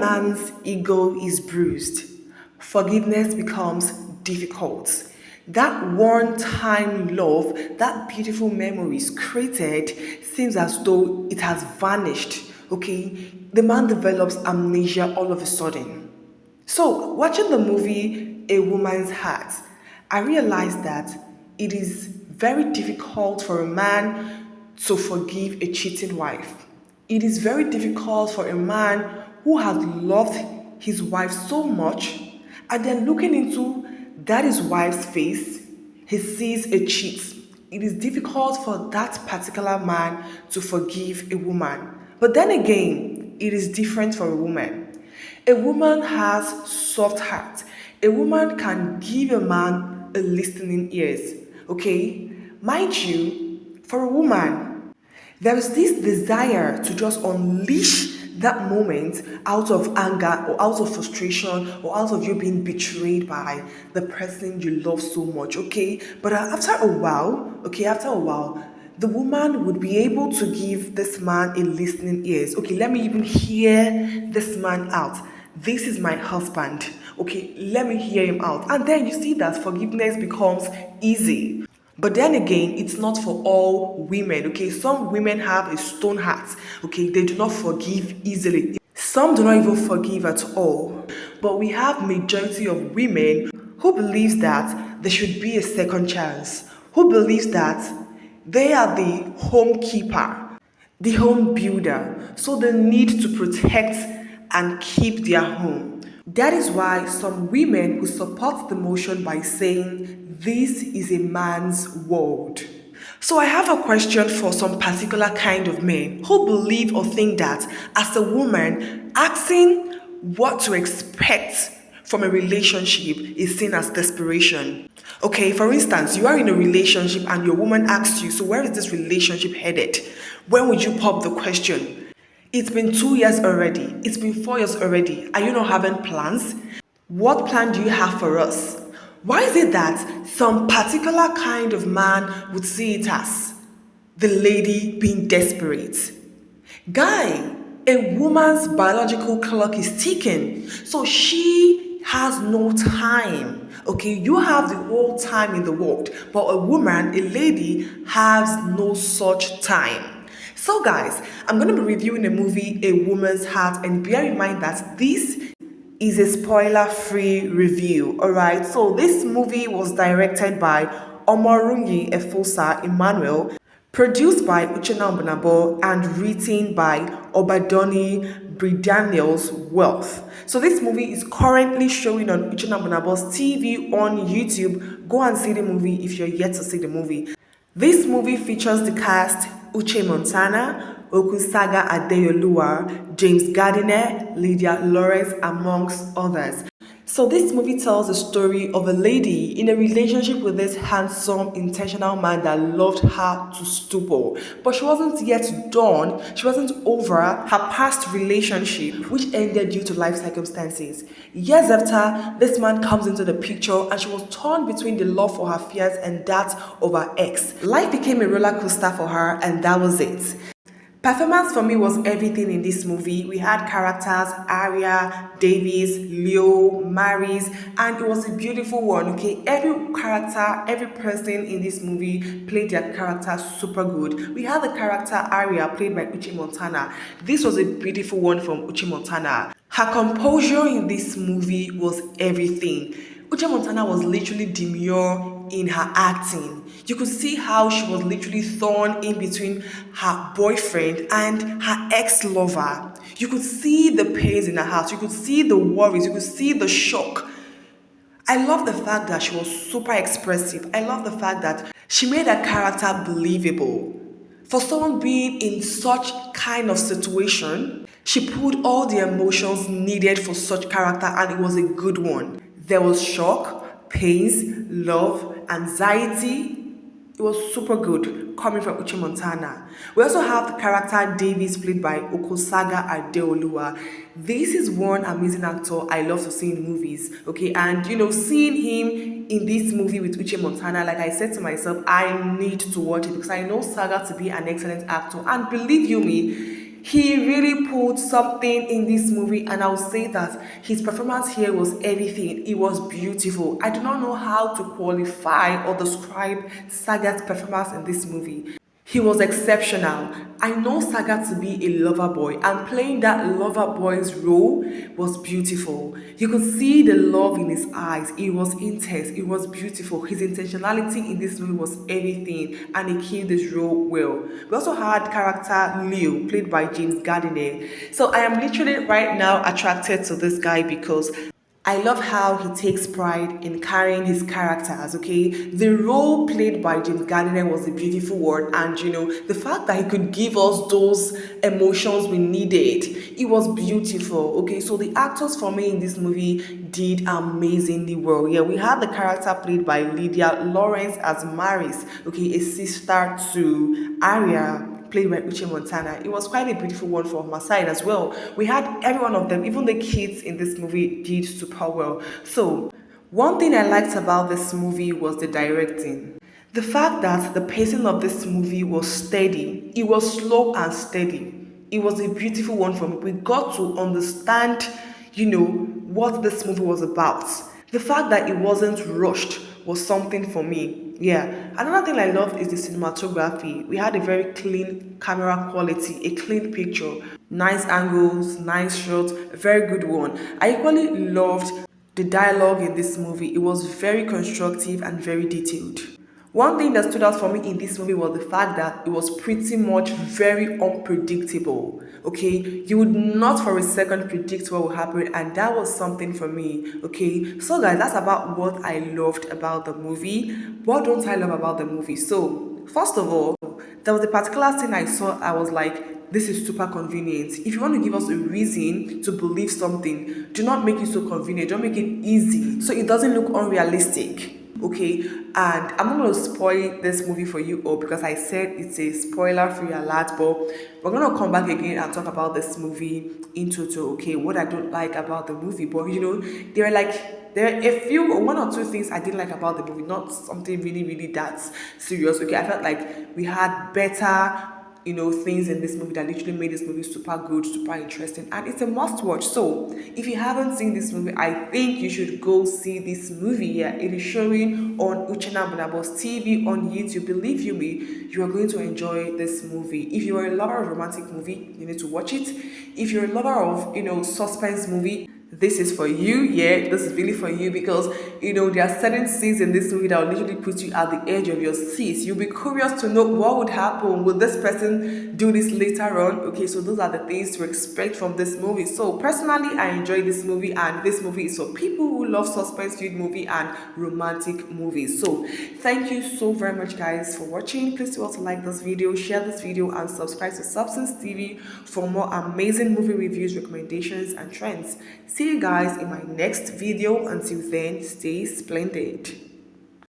man's ego is bruised, forgiveness becomes difficult. That one time love, that beautiful memories created seems as though it has vanished. Okay, the man develops amnesia all of a sudden. So, watching the movie A Woman's Heart, I realized that it is very difficult for a man to forgive a cheating wife. It is very difficult for a man who has loved his wife so much and then looking into that his wife's face, he sees a cheat. It is difficult for that particular man to forgive a woman. But then again, it is different for a woman. A woman has soft heart. A woman can give a man a listening ears. Okay? Mind you, for a woman, there is this desire to just unleash that moment out of anger or out of frustration or out of you being betrayed by the person you love so much, okay? But after a while, the woman would be able to give this man a listening ears. Okay, let me even hear this man out. This is my husband. Okay, let me hear him out. And then you see that forgiveness becomes easy. But then again, it's not for all women, okay? Some women have a stone heart, okay? They do not forgive easily. Some do not even forgive at all. But we have majority of women who believes that there should be a second chance, who believes that they are the home keeper, the home builder, so they need to protect and keep their home. That is why some women who support the motion by saying this is a man's world. So I have a question for some particular kind of men who believe or think that as a woman, asking what to expect from a relationship is seen as desperation. Okay, for instance, you are in a relationship and your woman asks you, so where is this relationship headed? When would you pop the question? It's been 2 years already. It's been 4 years already. Are you not having plans? What plan do you have for us? Why is it that some particular kind of man would see it as the lady being desperate? Guy, a woman's biological clock is ticking, so she has no time. Okay, you have the whole time in the world, but a woman, a lady, has no such time. So, guys, I'm going to be reviewing the movie A Woman's Heart, and bear in mind that this is a spoiler-free review. All right, so this movie was directed by Omorunyi Efosa Emmanuel, produced by Uche and written by Obadoni Bridaniel's Wealth. So this movie is currently showing on Uche TV on YouTube. Go and see the movie if you're yet to see the movie. This movie features the cast Uche Montana, Okusaga Adeyoluwa, James Gardiner, Lydia Lawrence, amongst others. So this movie tells the story of a lady in a relationship with this handsome, intentional man that loved her to stupor. But she wasn't yet done. She wasn't over her past relationship, which ended due to life circumstances. Years after, this man comes into the picture and she was torn between the love for her fiance and that of her ex. Life became a roller coaster for her and that was it. Performance for me was everything in this movie. We had characters, Aria, Davis, Leo, Maris, and it was a beautiful one, okay? Every character, every person in this movie played their character super good. We had the character Aria, played by Uche Montana. This was a beautiful one from Uche Montana. Her composure in this movie was everything. Uche Montana was literally demure in her acting. You could see how she was literally thrown in between her boyfriend and her ex-lover. You could see the pains in her heart. You could see the worries. You could see the shock. I love the fact that she was super expressive. I love the fact that she made her character believable. For someone being in such kind of situation, she put all the emotions needed for such character and it was a good one. There was shock, pains, love, anxiety. It was super good coming from Uche Montana. We also have the character Davis played by Okosaga Adeoluwa. This is one amazing actor I love to see in movies. Okay, and seeing him in this movie with Uche Montana, like I said to myself, I need to watch it because I know Saga to be an excellent actor. And believe you me, He really pulled something in this movie, and I'll say that his performance here was everything. It was beautiful. I do not know how to qualify or describe Saga's performance in this movie. He was exceptional. I know Saga to be a lover boy, and playing that lover boy's role was beautiful. You could see the love in his eyes. It was intense. It was beautiful. His intentionality in this movie was everything, and he killed this role well. We also had character Leo, played by James Gardiner. So I am literally right now attracted to this guy because I love how he takes pride in carrying his characters, okay? The role played by James Gardiner was a beautiful one, and the fact that he could give us those emotions we needed, it was beautiful, okay? So the actors for me in this movie did amazingly well. Yeah, we have the character played by Lydia Lawrence as Maris, okay, a sister to Aria, played by Uche Montana. It was quite a beautiful one from my side as well. We had every one of them, even the kids in this movie did super well. So, one thing I liked about this movie was the directing. The fact that the pacing of this movie was steady, it was slow and steady. It was a beautiful one for me. We got to understand, what this movie was about. The fact that it wasn't rushed was something for me. Yeah. Another thing I loved is the cinematography. We had a very clean camera quality, a clean picture, nice angles, nice shots, a very good one. I equally loved the dialogue in this movie. It was very constructive and very detailed. One thing that stood out for me in this movie was the fact that it was pretty much very unpredictable. Okay, you would not for a second predict what will happen, and that was something for me. Okay, so guys, that's about what I loved about the movie. What don't I love about the movie? So, first of all, there was a particular scene I saw, I was like, this is super convenient. If you want to give us a reason to believe something, do not make it so convenient, don't make it easy so it doesn't look unrealistic. Okay, and I'm not going to spoil this movie for you all because I said it's a spoiler free alert, but we're going to come back again and talk about this movie in total. Okay, what I don't like about the movie, but there are a few, one or two things I didn't like about the movie, not something really really that serious. Okay, I felt like we had better things in this movie that literally made this movie super good, super interesting, and it's a must watch. So if you haven't seen this movie, I think you should go see this movie. Yeah, it is showing on Uche Boss TV on YouTube. Believe you me, you are going to enjoy this movie. If you are a lover of romantic movie, you need to watch it. If you're a lover of suspense movie, this is for you. Yeah, this is really for you because there are certain scenes in this movie that will literally put you at the edge of your seats. You'll be curious to know what would happen. Will this person do this later on? Okay, so those are the things to expect from this movie. So personally, I enjoy this movie, and this movie is for people who love suspense-filled movie and romantic movies. So thank you so very much, guys, for watching. Please do also like this video, share this video, and subscribe to Substance TV for more amazing movie reviews, recommendations, and trends. See you guys in my next video. Until then, stay splendid.